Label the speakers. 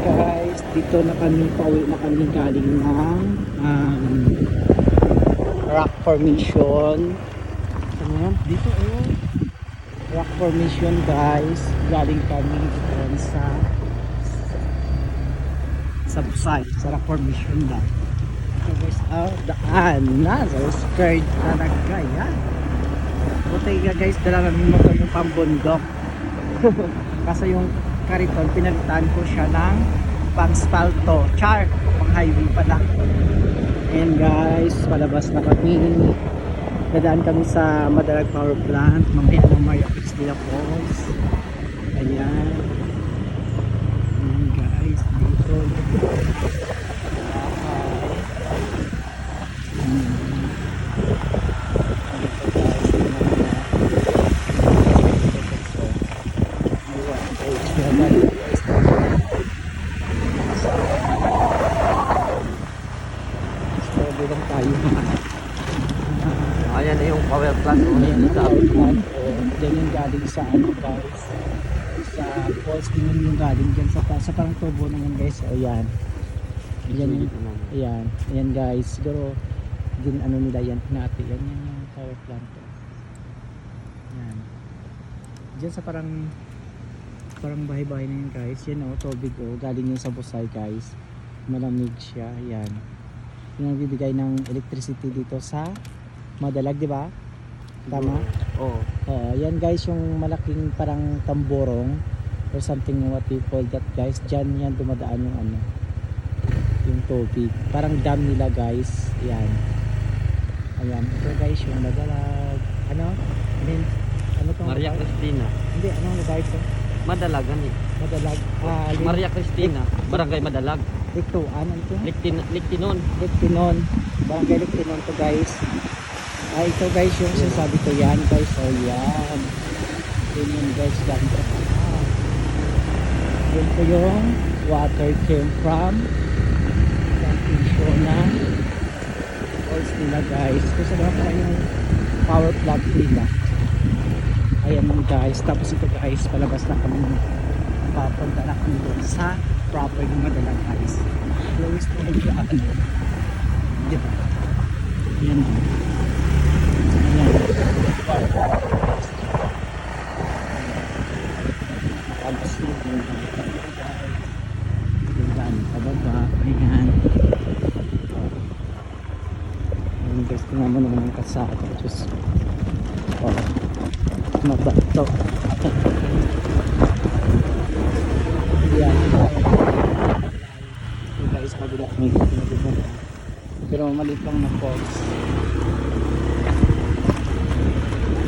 Speaker 1: guys, dito na kami, pauwi na kami galing ng rock formation. Ano yan? Dito rock formation guys, galing kami doon sa Busay, sa rock formation na. So guys, daan na, so scared talaga yan. Buti nga guys, dala namin motor yung pambundok. Kasi yung kariton, pinalitan ko siya ng pang spalto, char, pang highway pala. And guys, palabas na kami. Dadaan kami sa Madalag Power Plant, mamaya ng Maria Cristina Falls. Ayan. Ayan guys, dito. Lang tayo.
Speaker 2: Ayan na yung power plant.
Speaker 1: Ayan yung power plant. Diyan yung galing sa ano guys, sa falls din yung galing dyan sa parang tubo na yan guys. O yan. Ayan guys. Siguro din ano nila yan natin. Yan yung power plant. Yan. Diyan sa parang bahay-bahay na yun guys. Yan o, tubig o. Galing yun sa Busay guys. Malamig siya. Yan. Yung nagbibigay ng electricity dito sa Madalag, di ba? Tama?
Speaker 2: Oo.
Speaker 1: Yan guys, yung malaking parang tamborong or something, what you call that guys. Diyan yan dumadaan yung ano, yung tubig. Parang dam nila guys. Yan. Ayan. Ito guys, yung Madalag. Ano? I mean, ano tong
Speaker 2: Maria Cristina.
Speaker 1: Hindi, anong lugar ito?
Speaker 2: Madalagan eh.
Speaker 1: Madalag.
Speaker 2: Maria Cristina. Barangay Madalag.
Speaker 1: Liktuan, ano ito?
Speaker 2: Liktinon.
Speaker 1: Liktinon. Barangay Liktinon to guys. Ito guys yung sinasabi ko yan guys. So yan. Yun guys. Dami ko. Yun po yung water came from plantation na falls nila guys. Kasi naman pala yung power plant nila. Ayan lang guys. Tapos ito guys, palabas na kami. Papunta na kami doon sa proper yung Madalag guys. Close to the ground. Diba? Ayan. Ayan. Tapos yung dami pababa. Ayan. Ayan guys, tingnan mo naman ang kasaka. Diyos. Mabato. Ayan. So guys, mabigat may pero maliit lang na falls.